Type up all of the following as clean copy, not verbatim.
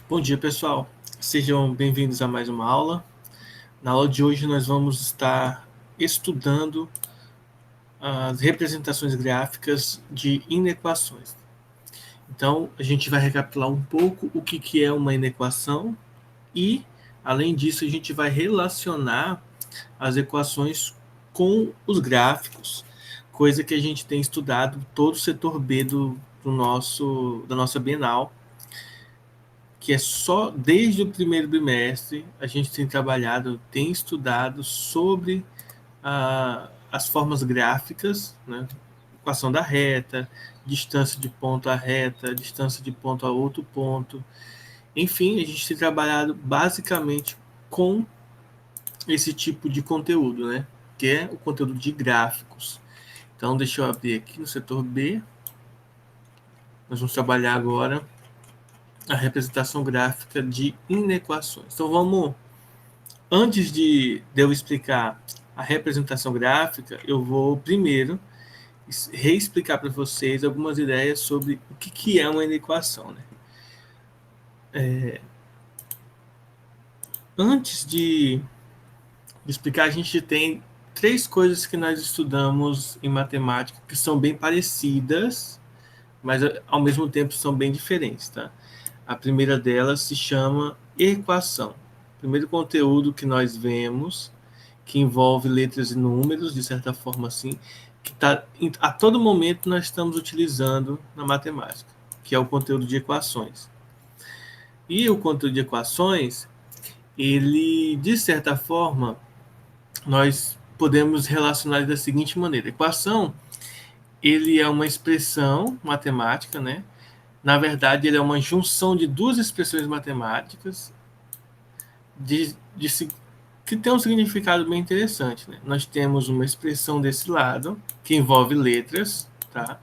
Bom dia, pessoal. Sejam bem-vindos a mais uma aula. Na aula de hoje, nós vamos estar estudando as representações gráficas de inequações. Então, a gente vai recapitular um pouco o que é uma inequação e, além disso, a gente vai relacionar as equações com os gráficos, coisa que a gente tem estudado todo o setor B da nossa Bienal, que é só desde o primeiro bimestre a gente tem trabalhado, tem estudado sobre as formas gráficas, né? Equação da reta, distância de ponto a reta, distância de ponto a outro ponto. Enfim, a gente tem trabalhado basicamente com esse tipo de conteúdo, né? Que é o conteúdo de gráficos. Então, deixa eu abrir aqui no setor B. Nós vamos trabalhar agora a representação gráfica de inequações. Então, antes de eu explicar a representação gráfica, eu vou primeiro reexplicar para vocês algumas ideias sobre o que é uma inequação. Né? Antes de explicar, a gente tem três coisas que nós estudamos em matemática que são bem parecidas, mas ao mesmo tempo são bem diferentes. Tá? A primeira delas se chama equação. O primeiro conteúdo que nós vemos, que envolve letras e números, de certa forma assim, que a todo momento nós estamos utilizando na matemática, que é o conteúdo de equações. E o conteúdo de equações, ele, de certa forma, nós podemos relacionar da seguinte maneira. Equação, ele é uma expressão matemática, né? Na verdade, ele é uma junção de duas expressões matemáticas que tem um significado bem interessante. Né? Nós temos uma expressão desse lado, que envolve letras, tá?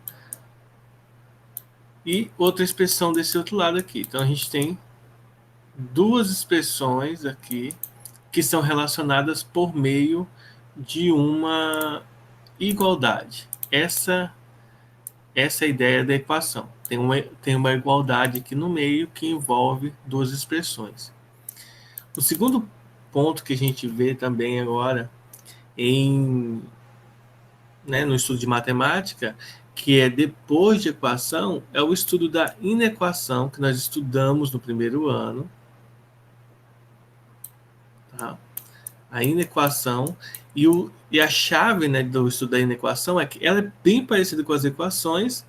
E outra expressão desse outro lado aqui. Então, a gente tem duas expressões aqui que são relacionadas por meio de uma igualdade. Essa é a ideia da equação. Tem uma igualdade aqui no meio que envolve duas expressões. O segundo ponto que a gente vê também agora no estudo de matemática, que é depois de equação, é o estudo da inequação, que nós estudamos no primeiro ano. Tá? A inequação e a chave, né, do estudo da inequação é que ela é bem parecida com as equações,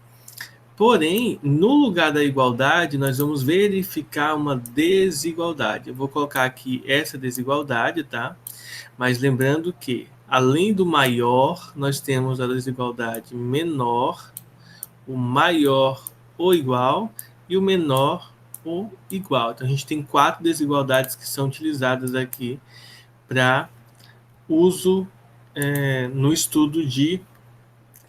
porém, no lugar da igualdade, nós vamos verificar uma desigualdade. Eu vou colocar aqui essa desigualdade, tá? Mas lembrando que, além do maior, nós temos a desigualdade menor, o maior ou igual e o menor ou igual. Então, a gente tem 4 desigualdades que são utilizadas aqui para uso no estudo de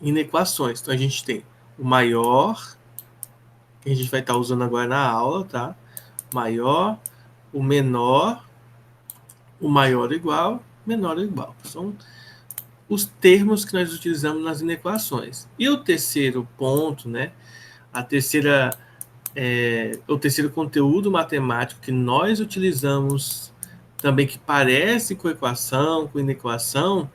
inequações. Então, a gente tem o maior, que a gente vai estar usando agora na aula, tá? Maior, o menor, o maior igual, menor igual. São os termos que nós utilizamos nas inequações. E o terceiro ponto, né? O terceiro conteúdo matemático que nós utilizamos também, que parece com equação, com inequação,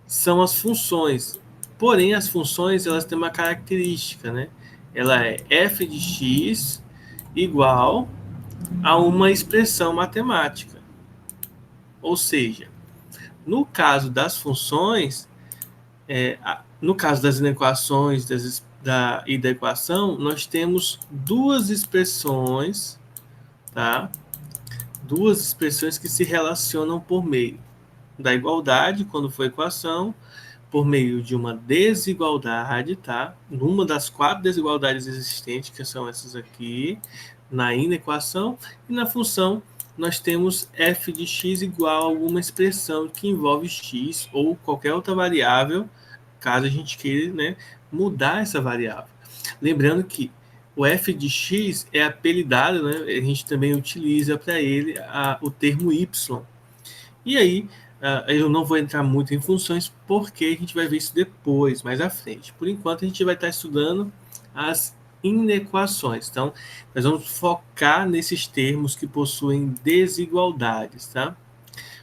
são as funções. Porém, as funções, elas têm uma característica, né? Ela é f de x igual a uma expressão matemática. Ou seja, no caso das funções, no caso das inequações e da equação, nós temos duas expressões, tá? Duas expressões que se relacionam por meio da igualdade, quando for equação, por meio de uma desigualdade, tá? Numa das 4 desigualdades existentes, que são essas aqui, na inequação, e na função nós temos f de x igual a alguma expressão que envolve x ou qualquer outra variável, caso a gente queira, né, mudar essa variável. Lembrando que o f de x é apelidado, né, a gente também utiliza para ele o termo y. E aí, eu não vou entrar muito em funções, porque a gente vai ver isso depois, mais à frente. Por enquanto, a gente vai estar estudando as inequações. Então, nós vamos focar nesses termos que possuem desigualdades, tá?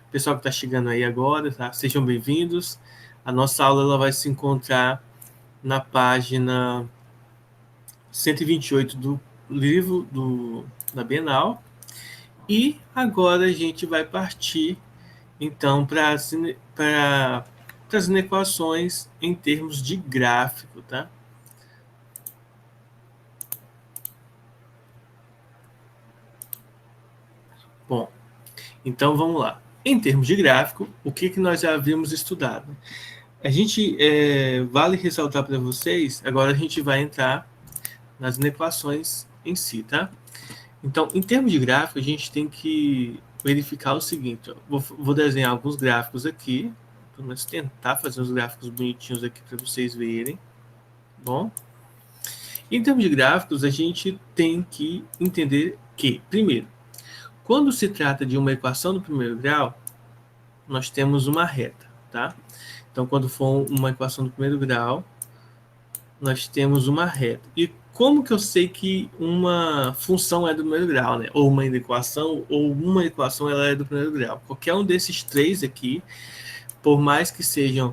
O pessoal que está chegando aí agora, tá? Sejam bem-vindos. A nossa aula ela vai se encontrar na página 128 do livro da Bienal. E agora a gente vai partir, então, para as inequações em termos de gráfico, tá? Bom, então vamos lá. Em termos de gráfico, o que nós já havíamos estudado? A gente, vale ressaltar para vocês, agora a gente vai entrar nas inequações em si, tá? Então, em termos de gráfico, a gente tem que verificar o seguinte, ó. Vou desenhar alguns gráficos aqui, pelo menos tentar fazer uns gráficos bonitinhos aqui para vocês verem, bom? Em termos de gráficos, a gente tem que entender que, primeiro, quando se trata de uma equação do primeiro grau, nós temos uma reta, tá? Então, quando for uma equação do primeiro grau, nós temos uma reta. E como que eu sei que uma função é do primeiro grau, né? Ou uma equação, ou uma equação ela é do primeiro grau. Qualquer um desses três aqui, por mais que sejam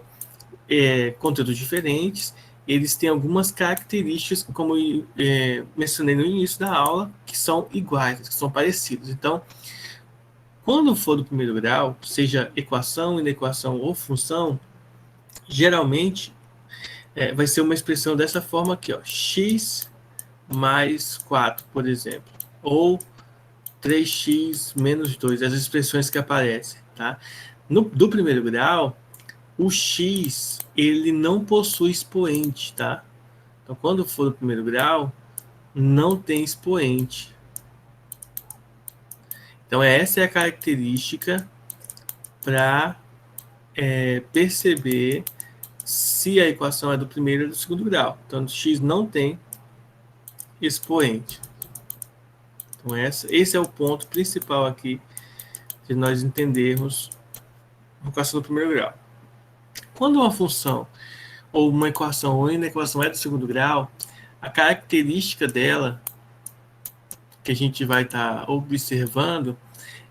conteúdos diferentes, eles têm algumas características, como mencionei no início da aula, que são iguais, que são parecidos. Então, quando for do primeiro grau, seja equação, inequação ou função, geralmente vai ser uma expressão dessa forma aqui, ó, x mais 4, por exemplo, ou 3x menos 2, as expressões que aparecem, tá? Do primeiro grau, o x, ele não possui expoente, tá? Então, quando for do primeiro grau, não tem expoente. Então, essa é a característica para perceber se a equação é do primeiro ou do segundo grau. Então, x não tem expoente. Então, esse é o ponto principal aqui de nós entendermos a equação do primeiro grau. Quando uma função, ou uma equação, ou inequação é do segundo grau, a característica dela, que a gente vai estar observando,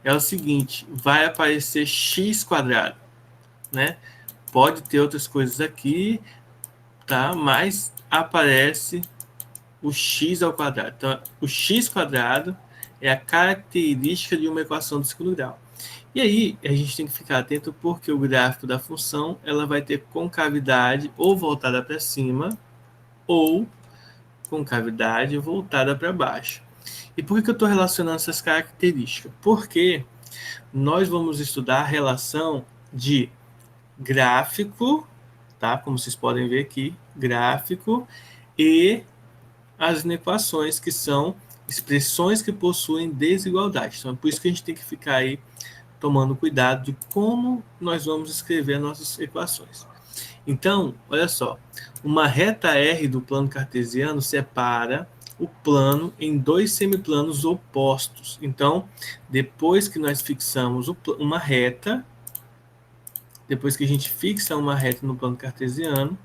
é o seguinte, vai aparecer x quadrado, né? Pode ter outras coisas aqui, tá? Mas aparece o x ao quadrado. Então, o x quadrado é a característica de uma equação do segundo grau. E aí, a gente tem que ficar atento porque o gráfico da função ela vai ter concavidade ou voltada para cima ou concavidade voltada para baixo. E por que eu estou relacionando essas características? Porque nós vamos estudar a relação de gráfico, tá? Como vocês podem ver aqui, gráfico e as inequações, que são expressões que possuem desigualdade. Então, é por isso que a gente tem que ficar aí tomando cuidado de como nós vamos escrever nossas equações. Então, olha só, uma reta R do plano cartesiano separa o plano em dois semiplanos opostos. Então, depois que nós fixamos uma reta, depois que a gente fixa uma reta no plano cartesiano,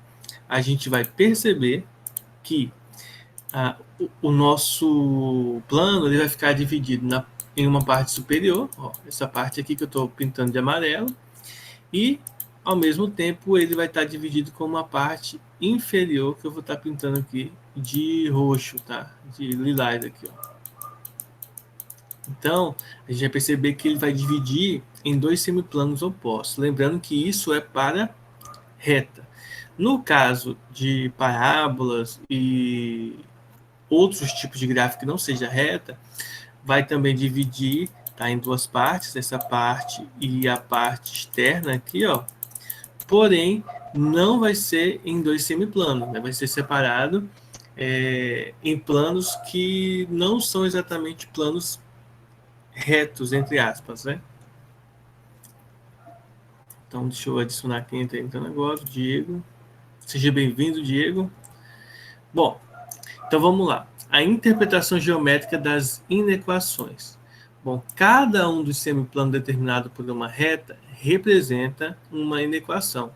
a gente vai perceber que o nosso plano ele vai ficar dividido em uma parte superior, ó, essa parte aqui que eu estou pintando de amarelo, e ao mesmo tempo ele vai estar dividido com uma parte inferior que eu vou estar pintando aqui de roxo, tá? De lilás aqui, ó. Então, a gente vai perceber que ele vai dividir em dois semiplanos opostos. Lembrando que isso é para reta. No caso de parábolas e outros tipos de gráfico que não seja reta, vai também dividir, tá, em duas partes, essa parte e a parte externa aqui, ó. Porém, não vai ser em dois semiplanos, né? Vai ser separado em planos que não são exatamente planos retos, entre aspas, né? Então, deixa eu adicionar quem está entrando agora, o Diego. Seja bem-vindo, Diego. Bom, então vamos lá. A interpretação geométrica das inequações. Bom, cada um dos semiplanos determinado por uma reta representa uma inequação.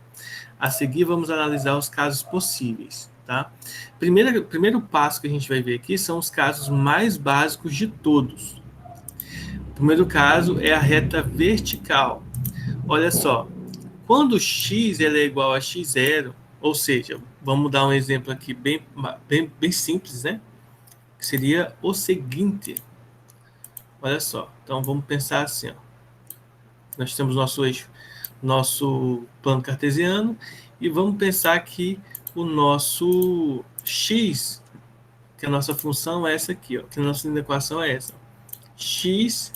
A seguir, vamos analisar os casos possíveis. tá? Primeiro passo que a gente vai ver aqui são os casos mais básicos de todos. O primeiro caso é a reta vertical. Olha só, quando x é igual a x0, ou seja, vamos dar um exemplo aqui bem simples, né? Que seria o seguinte. Olha só, então vamos pensar assim, ó. Nós temos nosso eixo, nosso plano cartesiano, e vamos pensar que o nosso x, que a nossa função é essa aqui, ó, que a nossa equação é essa. X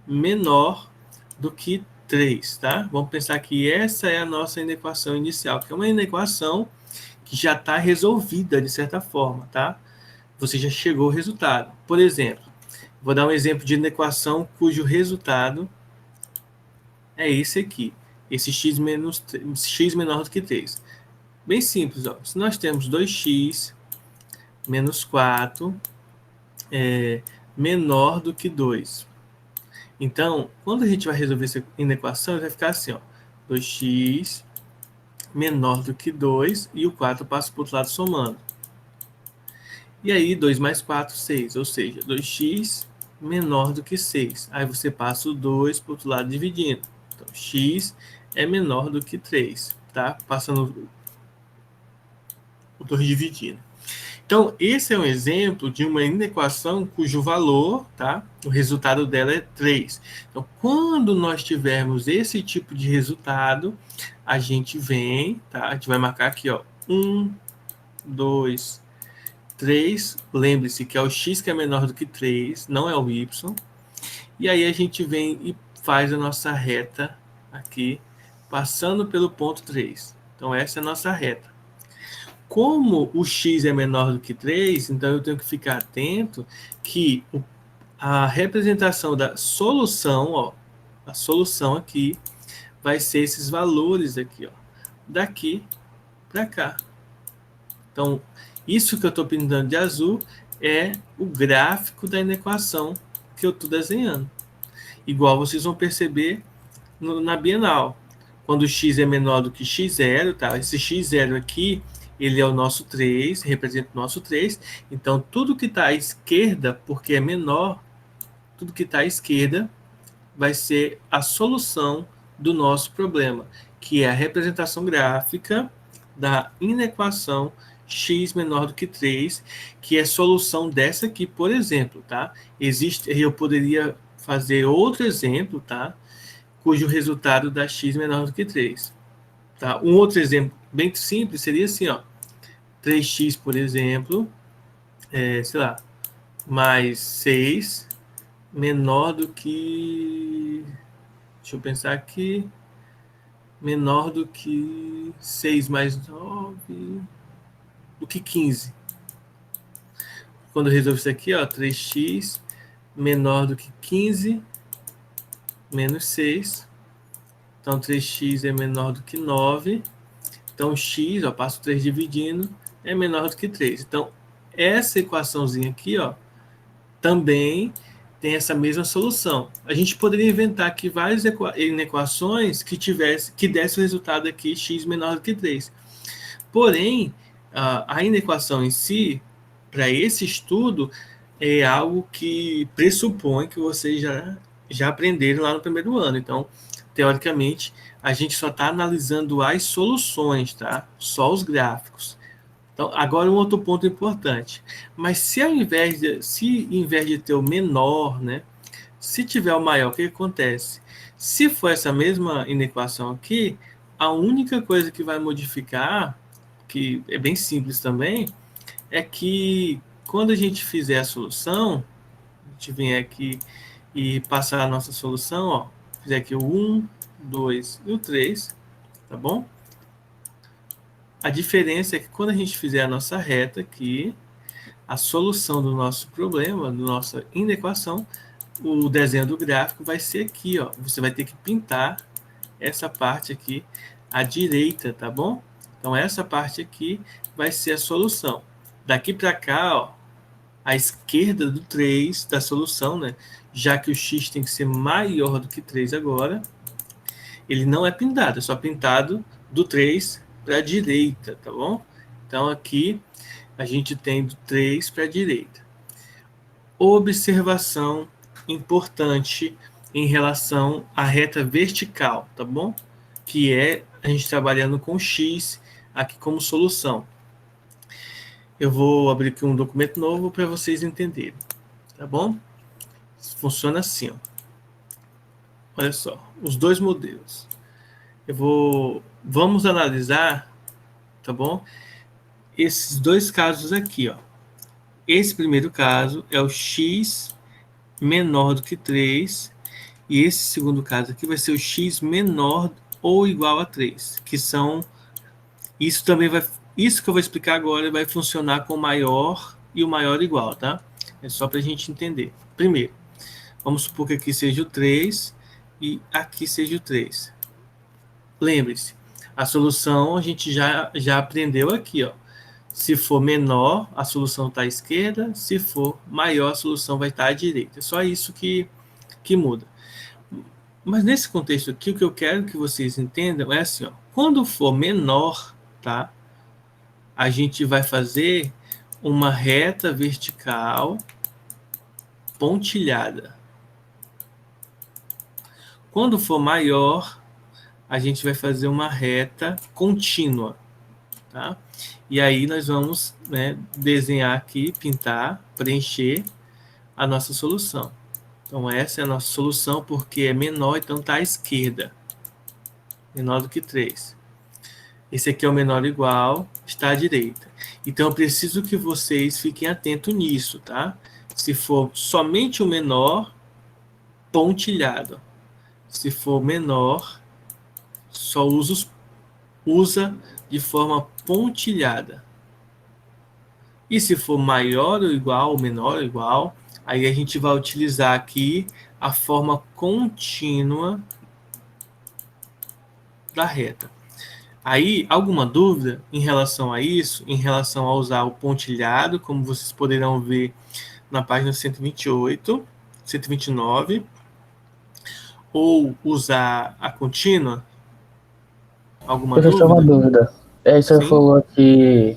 menor do que 3, tá? Vamos pensar que essa é a nossa inequação inicial, que é uma inequação que já está resolvida de certa forma, tá? Você já chegou ao resultado. Por exemplo, vou dar um exemplo de inequação cujo resultado é esse aqui, esse x menor do que 3. Bem simples, ó. Se nós temos 2x menos 4 menor do que 2. Então, quando a gente vai resolver essa inequação, vai ficar assim, ó, 2x menor do que 2 e o 4 passa para o outro lado somando. E aí, 2 mais 4, 6, ou seja, 2x menor do que 6. Aí você passa o 2 para o outro lado dividindo. Então, x é menor do que 3, tá? Passando o 2 dividindo. Então, esse é um exemplo de uma inequação cujo valor, tá? O resultado dela é 3. Então, quando nós tivermos esse tipo de resultado, a gente vem, tá? A gente vai marcar aqui, ó, 1, 2, 3. Lembre-se que é o x que é menor do que 3, não é o y. E aí a gente vem e faz a nossa reta aqui, passando pelo ponto 3. Então, essa é a nossa reta. Como o x é menor do que 3, então eu tenho que ficar atento que a representação da solução, ó, a solução aqui, vai ser esses valores aqui, ó, daqui para cá. Então, isso que eu estou pintando de azul é o gráfico da inequação que eu estou desenhando. Igual vocês vão perceber na Bienal. Quando x é menor do que x0, tá? Esse x0 aqui, ele é o nosso 3, representa o nosso 3. Então, tudo que está à esquerda, porque é menor, tudo que está à esquerda vai ser a solução do nosso problema, que é a representação gráfica da inequação x menor do que 3, que é solução dessa aqui, por exemplo, tá? Eu poderia fazer outro exemplo, tá? Cujo resultado dá x menor do que 3. Tá? Um outro exemplo bem simples seria assim, ó, 3x, por exemplo, sei lá, mais 6 menor do que, deixa eu pensar aqui, menor do que 6 mais 9, do que 15. Quando eu resolvo isso aqui, ó, 3x menor do que 15 menos 6. Então, 3x é menor do que 9. Então, x, ó, passo 3 dividindo, é menor do que 3. Então, essa equaçãozinha aqui, ó, também tem essa mesma solução. A gente poderia inventar aqui várias inequações que desse o resultado aqui, x menor do que 3. Porém, a inequação em si, para esse estudo, é algo que pressupõe que vocês já aprenderam lá no primeiro ano. Então, teoricamente, a gente só está analisando as soluções, tá? Só os gráficos. Então, agora um outro ponto importante. Mas se em vez de ter o menor, né? Se tiver o maior, o que acontece? Se for essa mesma inequação aqui, a única coisa que vai modificar, que é bem simples também, é que quando a gente fizer a solução, a gente vem aqui e passar a nossa solução, ó, fizer aqui o 1, 2 e o 3, tá bom? A diferença é que quando a gente fizer a nossa reta aqui, a solução do nosso problema, da nossa inequação, o desenho do gráfico vai ser aqui, ó. Você vai ter que pintar essa parte aqui à direita, tá bom? Então, essa parte aqui vai ser a solução. Daqui para cá, ó, à esquerda do 3, da solução, né? Já que o x tem que ser maior do que 3 agora, ele não é pintado, é só pintado do 3 para a direita, tá bom? Então, aqui a gente tem do 3 para a direita. Observação importante em relação à reta vertical, tá bom? Que é a gente trabalhando com x aqui como solução. Eu vou abrir aqui um documento novo para vocês entenderem, tá bom? Funciona assim, ó. Olha só, os dois modelos. Vamos analisar, tá bom? Esses dois casos aqui, ó. Esse primeiro caso é o x menor do que 3, e esse segundo caso aqui vai ser o x menor ou igual a 3, que são... Isso que eu vou explicar agora vai funcionar com o maior e o maior igual, tá? É só para a gente entender. Primeiro, vamos supor que aqui seja o 3 e aqui seja o 3. Lembre-se, a solução a gente já aprendeu aqui, ó. Se for menor, a solução está à esquerda. Se for maior, a solução vai estar à direita. É só isso que muda. Mas nesse contexto aqui, o que eu quero que vocês entendam é assim, ó. Quando for menor, tá? A gente vai fazer uma reta vertical pontilhada. Quando for maior, a gente vai fazer uma reta contínua, tá? E aí nós vamos, né, desenhar aqui, pintar, preencher a nossa solução. Então essa é a nossa solução porque é menor, então está à esquerda. Menor do que 3. Esse aqui é o menor ou igual, está à direita. Então eu preciso que vocês fiquem atentos nisso, tá? Se for somente o menor, pontilhado. Se for menor, só usa de forma pontilhada. E se for maior ou igual, menor ou igual, aí a gente vai utilizar aqui a forma contínua da reta. Aí, alguma dúvida em relação a isso, em relação a usar o pontilhado, como vocês poderão ver na página 128, 129, ou usar a contínua? Alguma Professor, uma dúvida? dúvida. É, você Sim? falou que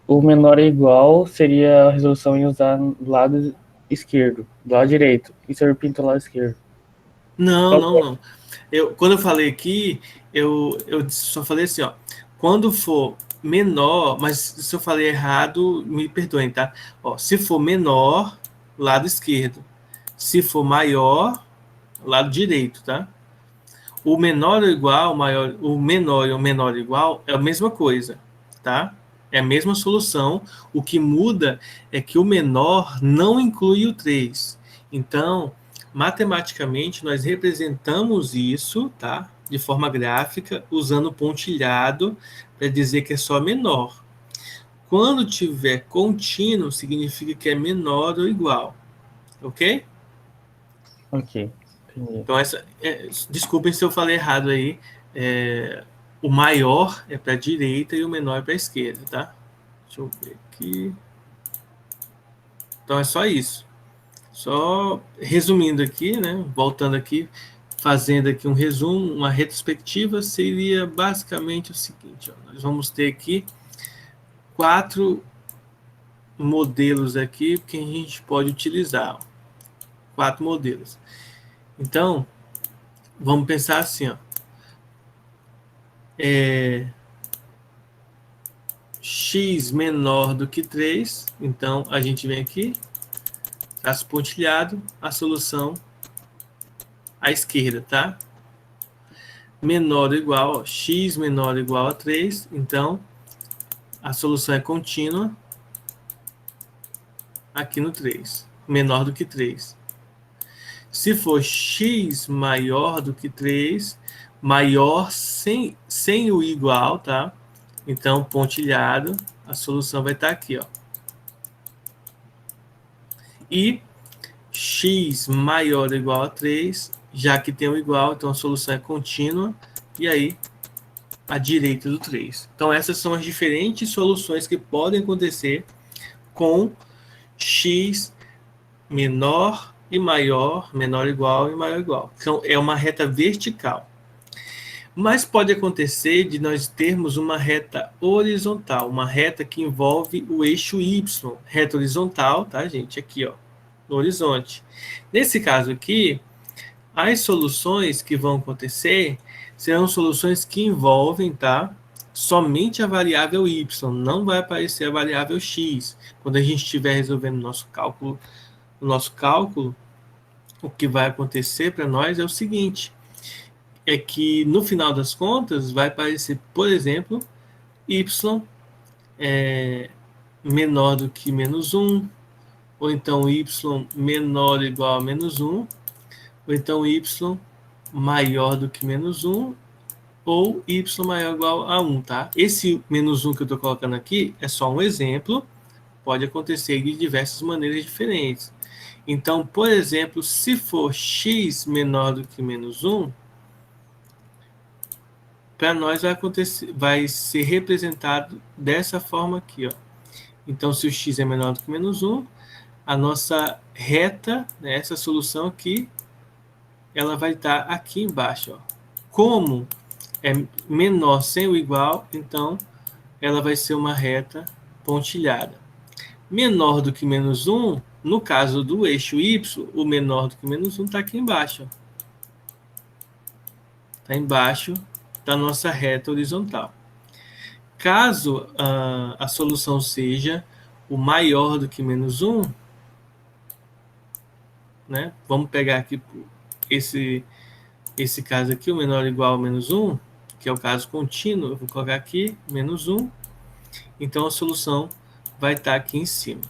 o menor é igual seria a resolução em usar do lado esquerdo, do lado direito. E o senhor pinta o lado esquerdo. Não, Qual que não, é? não. Quando eu falei aqui, eu só falei assim, ó. Quando for menor, mas se eu falei errado, me perdoem, tá? Ó, se for menor, lado esquerdo. Se for maior, lado direito, tá? O menor ou igual, o menor e o menor igual é a mesma coisa, tá? É a mesma solução. O que muda é que o menor não inclui o 3. Então, matematicamente, nós representamos isso, tá? De forma gráfica, usando pontilhado para dizer que é só menor. Quando tiver contínuo, significa que é menor ou igual, ok? Ok, entendi. Então, desculpem se eu falei errado aí. O maior é para a direita e o menor é para a esquerda, tá? Deixa eu ver aqui. Então, é só isso. Só resumindo aqui, né? Voltando aqui, fazendo aqui um resumo, uma retrospectiva, seria basicamente o seguinte: ó, nós vamos ter aqui 4 modelos aqui que a gente pode utilizar. 4 modelos. Então, vamos pensar assim, ó. X menor do que 3, então a gente vem aqui, traço pontilhado, a solução à esquerda, tá? Menor ou igual, ó, x menor ou igual a 3, então a solução é contínua aqui no 3, menor do que 3. Se for x maior do que 3, maior sem o igual, tá? Então, pontilhado, a solução vai estar aqui, ó. E x maior ou igual a 3, já que tem o igual, então a solução é contínua, e aí a direita do 3. Então essas são as diferentes soluções que podem acontecer com x menor ou igual e maior ou igual. Então é uma reta vertical. Mas pode acontecer de nós termos uma reta horizontal, uma reta que envolve o eixo Y, reta horizontal, tá, gente? Aqui, ó, no horizonte. Nesse caso aqui, as soluções que vão acontecer serão soluções que envolvem, tá, somente a variável y, não vai aparecer a variável x. Quando a gente estiver resolvendo o nosso cálculo, o que vai acontecer para nós é o seguinte, é que no final das contas vai aparecer, por exemplo, y menor do que menos 1, ou então y menor ou igual a menos 1, ou então y maior do que menos 1, ou y maior ou igual a 1, tá? Esse menos 1 que eu estou colocando aqui é só um exemplo, pode acontecer de diversas maneiras diferentes. Então, por exemplo, se for x menor do que menos 1, para nós vai ser representado dessa forma aqui, ó. Então, se o x é menor do que menos 1, a nossa reta, né, essa solução aqui, ela vai estar aqui embaixo, ó. Como é menor sem o igual, então ela vai ser uma reta pontilhada. Menor do que menos 1, no caso do eixo y, o menor do que menos 1 está aqui embaixo. Está embaixo da nossa reta horizontal. Caso a solução seja o maior do que menos 1, né? Vamos pegar aqui esse caso aqui, o menor ou igual a menos 1, que é o caso contínuo, eu vou colocar aqui, menos 1, então a solução vai estar aqui em cima.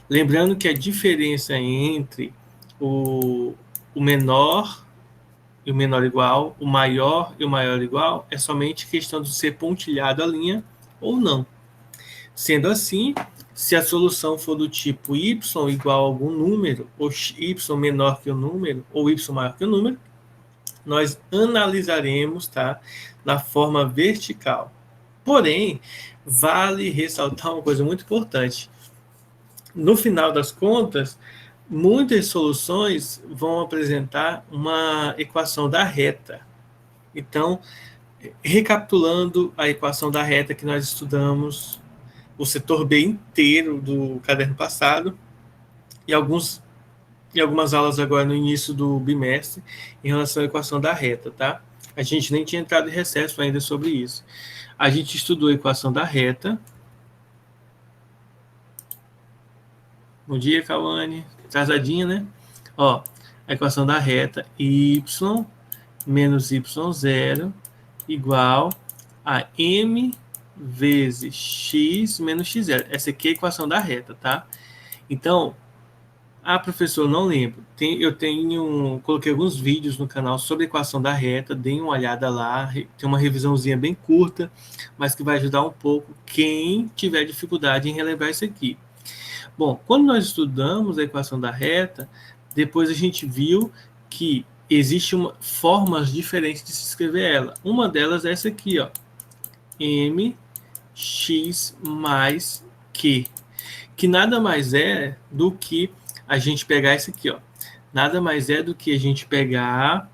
Lembrando que a diferença entre o menor e o menor igual, o maior e o maior igual, é somente questão de ser pontilhado a linha ou não. Sendo assim, se a solução for do tipo y igual a algum número, ou y menor que o número, ou y maior que o número, nós analisaremos, tá, na forma vertical. Porém, vale ressaltar uma coisa muito importante. No final das contas, muitas soluções vão apresentar uma equação da reta. Então, recapitulando a equação da reta que nós estudamos o setor B inteiro do caderno passado e algumas aulas agora no início do bimestre em relação à equação da reta, tá? A gente nem tinha entrado em recesso ainda sobre isso. A gente estudou a equação da reta. Bom dia, Cauane. Atrasadinha, né? Ó, a equação da reta y menos y0 igual a m vezes x menos x0. Essa aqui é a equação da reta, tá? Então, professor, não lembro. Coloquei alguns vídeos no canal sobre a equação da reta, deem uma olhada lá, tem uma revisãozinha bem curta, mas que vai ajudar um pouco quem tiver dificuldade em relembrar isso aqui. Bom, quando nós estudamos a equação da reta, depois a gente viu que existem formas diferentes de se escrever ela. Uma delas é essa aqui, ó, mx mais q, que nada mais é do que a gente pegar isso aqui, ó, nada mais é do que a gente pegar,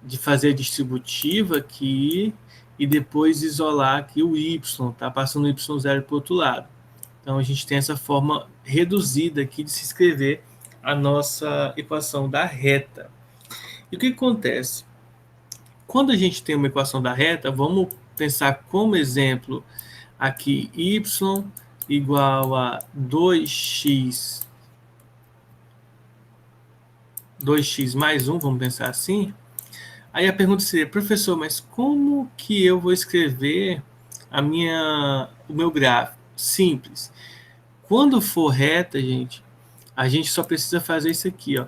de fazer a distributiva aqui e depois isolar aqui o y, tá? Passando o y0 para o outro lado. Então, a gente tem essa forma reduzida aqui de se escrever a nossa equação da reta. E o que acontece? Quando a gente tem uma equação da reta, vamos pensar como exemplo aqui y igual a 2x mais 1, vamos pensar assim. Aí a pergunta seria, professor, mas como que eu vou escrever o meu gráfico? Simples. Quando for reta, a gente só precisa fazer isso aqui, ó.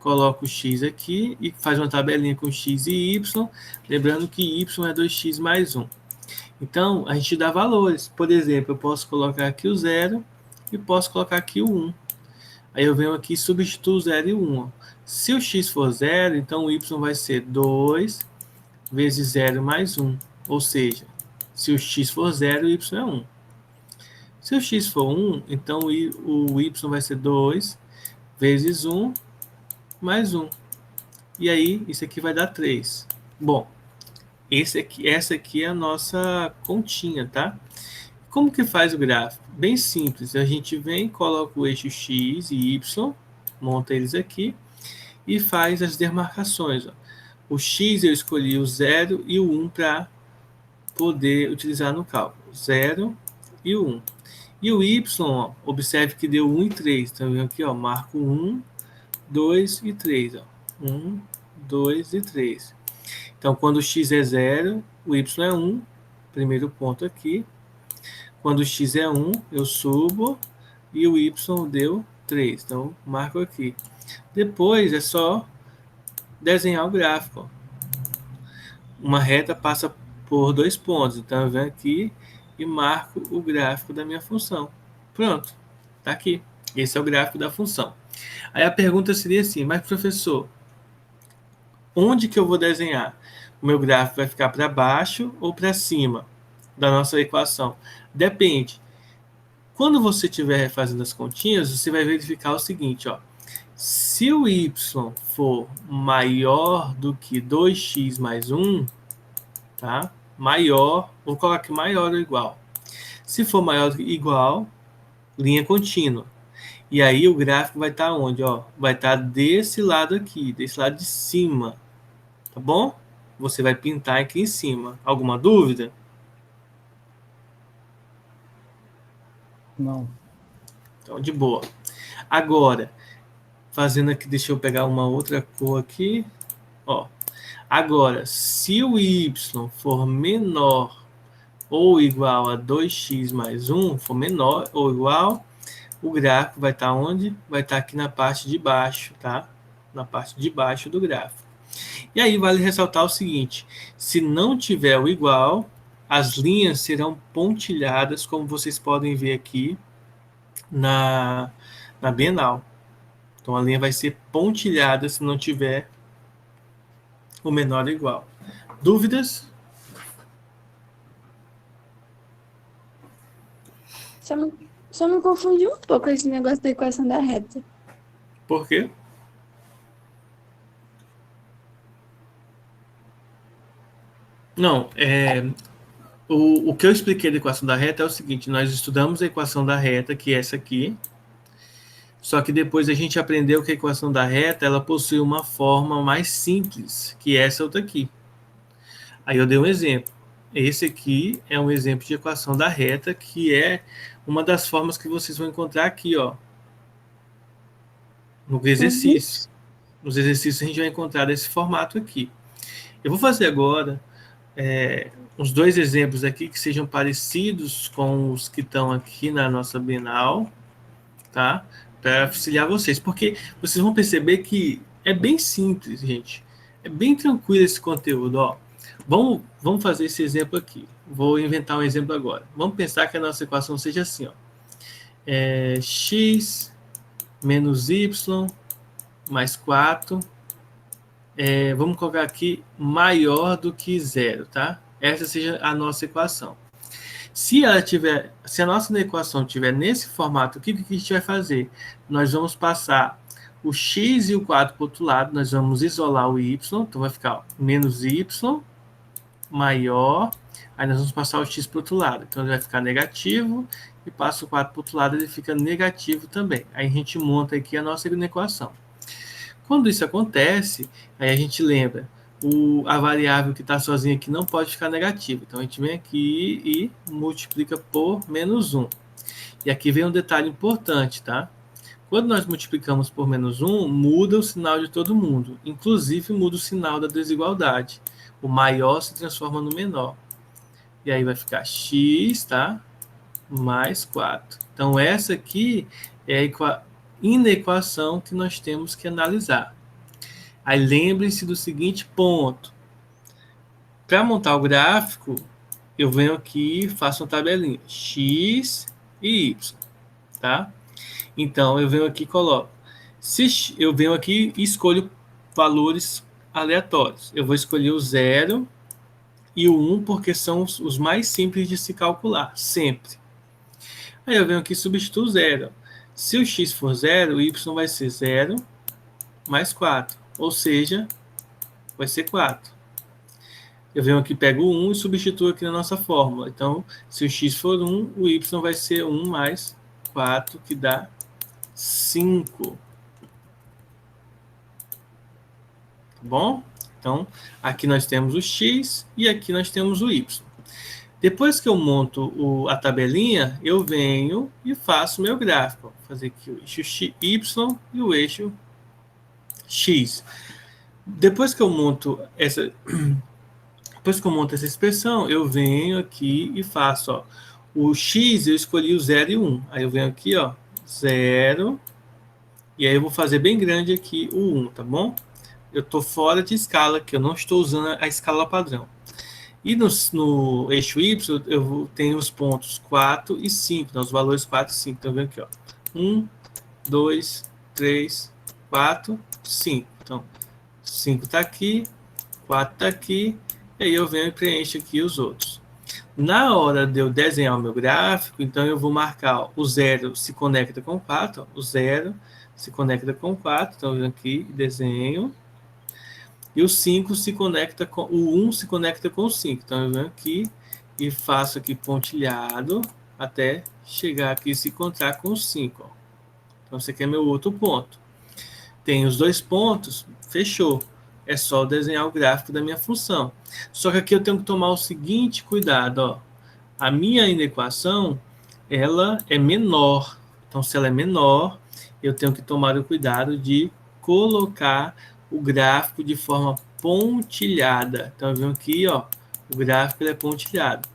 Coloca o x aqui e faz uma tabelinha com x e y, lembrando que y é 2x mais 1. Então, a gente dá valores. Por exemplo, eu posso colocar aqui o 0 e posso colocar aqui o 1. Aí eu venho aqui e substituo o 0 e o 1. Ó. Se o x for 0, então o y vai ser 2 vezes 0 mais 1. Ou seja, se o x for 0, o y é 1. Se o x for 1, então o y vai ser 2 vezes 1 mais 1. E aí, isso aqui vai dar 3. Bom, Essa aqui é a nossa continha, tá? Como que faz o gráfico? Bem simples. A gente vem, coloca o eixo X e Y, monta eles aqui e faz as demarcações. Ó. O X eu escolhi o 0 e o 1 para poder utilizar no cálculo. 0 e o 1. E o Y, ó, observe que deu 1 e 3. Então, eu venho aqui, ó, marco 1, 2 e 3. Ó. 1, 2 e 3. Então, quando o X é 0, o Y é 1. Primeiro ponto aqui. Quando o X é 1, eu subo e o Y deu 3. Então, marco aqui. Depois é só desenhar o gráfico. Uma reta passa por 2 pontos. Então, eu venho aqui e marco o gráfico da minha função. Pronto, está aqui. Esse é o gráfico da função. Aí a pergunta seria assim, mas professor, onde que eu vou desenhar? O meu gráfico vai ficar para baixo ou para cima da nossa equação? Depende. Quando você estiver fazendo as continhas, você vai verificar o seguinte, ó. Se o y for maior do que 2x mais 1, tá? Maior, vou colocar aqui maior ou igual. Se for maior ou igual, linha contínua. E aí o gráfico vai estar onde? Ó? Vai estar desse lado aqui, desse lado de cima. Tá bom? Você vai pintar aqui em cima. Alguma dúvida? Não. Então, de boa. Agora, fazendo aqui, deixa eu pegar uma outra cor aqui. Ó. Agora, se o y for menor ou igual a 2x mais 1, for menor ou igual, o gráfico vai estar onde? Vai estar aqui na parte de baixo, tá? Na parte de baixo do gráfico. E aí vale ressaltar o seguinte, se não tiver o igual, as linhas serão pontilhadas, como vocês podem ver aqui na Bienal. Então a linha vai ser pontilhada se não tiver o menor ou igual. Dúvidas? Só me confundiu um pouco esse negócio da equação da reta. Por quê? Não, o que eu expliquei da equação da reta é o seguinte, nós estudamos a equação da reta, que é essa aqui, só que depois a gente aprendeu que a equação da reta ela possui uma forma mais simples, que é essa outra aqui. Aí eu dei um exemplo. Esse aqui é um exemplo de equação da reta, que é uma das formas que vocês vão encontrar aqui, ó, no exercício. Nos exercícios a gente vai encontrar esse formato aqui. Eu vou fazer agora uns 2 exemplos aqui que sejam parecidos com os que estão aqui na nossa Bienal, tá? Para auxiliar vocês, porque vocês vão perceber que é bem simples, gente. É bem tranquilo esse conteúdo, ó. Vamos fazer esse exemplo aqui. Vou inventar um exemplo agora. Vamos pensar que a nossa equação seja assim, ó. X menos y mais 4. Vamos colocar aqui maior do que 0, tá? Essa seja a nossa equação. Se a nossa equação estiver nesse formato, o que a gente vai fazer? Nós vamos passar o x e o 4 para o outro lado, nós vamos isolar o y, então vai ficar ó, menos y maior, aí nós vamos passar o x para o outro lado, então ele vai ficar negativo, e passa o 4 para o outro lado, ele fica negativo também. Aí a gente monta aqui a nossa equação. Quando isso acontece, aí a gente lembra, a variável que está sozinha aqui não pode ficar negativa. Então, a gente vem aqui e multiplica por menos 1. E aqui vem um detalhe importante, tá? Quando nós multiplicamos por menos 1, muda o sinal de todo mundo. Inclusive, muda o sinal da desigualdade. O maior se transforma no menor. E aí vai ficar x, tá? Mais 4. Então, essa aqui é a inequação que nós temos que analisar. Aí lembrem-se do seguinte ponto. Para montar o gráfico, eu venho aqui e faço uma tabelinha. X e Y. Tá? Então, eu venho aqui e coloco. Eu venho aqui e escolho valores aleatórios. Eu vou escolher o 0 e o 1 porque são os mais simples de se calcular, sempre. Aí eu venho aqui e substituo 0. Se o x for 0, o y vai ser 0 mais 4. Ou seja, vai ser 4. eu venho aqui, pego o 1 e substituo aqui na nossa fórmula. Então, se o x for 1, o y vai ser 1 mais 4, que dá 5. Tá bom? Então, aqui nós temos o x e aqui nós temos o y. Depois que eu monto a tabelinha, eu venho e faço meu gráfico. Vou fazer aqui o eixo y e o eixo x. Depois que eu monto essa expressão, eu venho aqui e faço, ó, o x eu escolhi o 0 e 1. Aí eu venho aqui, ó, 0, e aí eu vou fazer bem grande aqui o 1, tá bom? Eu estou fora de escala, que eu não estou usando a escala padrão. E no eixo y, eu tenho os pontos 4 e 5, então os valores 4 e 5. Então, vendo aqui, ó, 1, 2, 3, 4, 5. Então, 5 está aqui, 4 está aqui, e aí eu venho e preencho aqui os outros. Na hora de eu desenhar o meu gráfico, então eu vou marcar, ó, o 0 se conecta com 4, ó, o 0 se conecta com 4, então eu venho aqui e desenho. E o 5 se conecta com o 1 se conecta com o 5. Então eu venho aqui e faço aqui pontilhado até chegar aqui e se encontrar com o 5. Ó. Então esse aqui é meu outro ponto. Tem os dois pontos, fechou. É só desenhar o gráfico da minha função. Só que aqui eu tenho que tomar o seguinte cuidado, ó. A minha inequação, ela é menor. Então se ela é menor, eu tenho que tomar o cuidado de colocar o gráfico de forma pontilhada. Então, eu venho aqui, ó, o gráfico ele é pontilhado.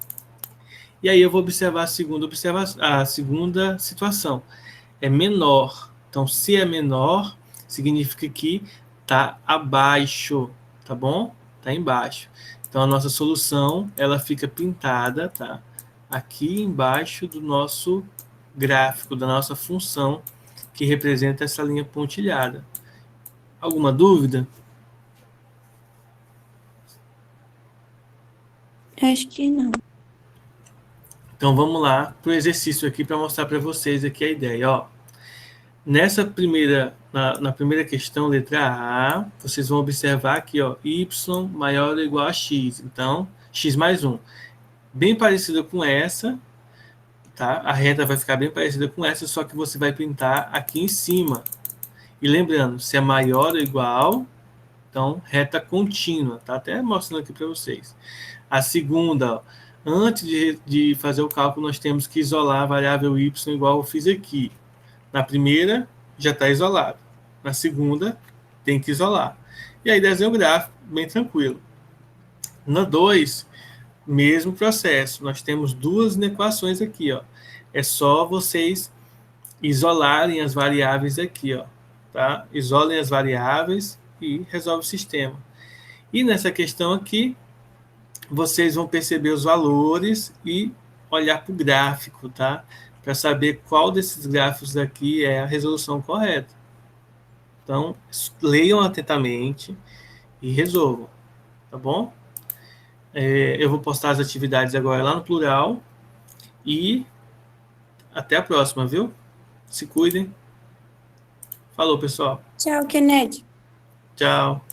E aí eu vou observar a segunda situação. É menor. Então, se é menor, significa que está abaixo, tá bom? Está embaixo. Então, a nossa solução, ela fica pintada, tá? Aqui embaixo do nosso gráfico, da nossa função, que representa essa linha pontilhada. Alguma dúvida? Acho que não. Então vamos lá para o exercício aqui para mostrar para vocês aqui a ideia. Ó, nessa primeira, na primeira questão, letra A, vocês vão observar aqui, ó, y maior ou igual a x. Então, x mais 1. Bem parecida com essa, tá? A reta vai ficar bem parecida com essa, só que você vai pintar aqui em cima. E lembrando, se é maior ou igual, então reta contínua, tá? Até mostrando aqui para vocês. A segunda, ó, antes de fazer o cálculo, nós temos que isolar a variável y igual eu fiz aqui. Na primeira, já está isolado. Na segunda, tem que isolar. E aí desenho o gráfico, bem tranquilo. Na 2, mesmo processo. Nós temos duas inequações aqui, ó. É só vocês isolarem as variáveis aqui, ó. Tá? Isolem as variáveis e resolve o sistema. E nessa questão aqui, vocês vão perceber os valores e olhar para o gráfico, tá? Para saber qual desses gráficos aqui é a resolução correta. Então, leiam atentamente e resolvam, tá bom? Eu vou postar as atividades agora lá no plural e até a próxima, viu? Se cuidem. Falou, pessoal. Tchau, Kennedy. Tchau.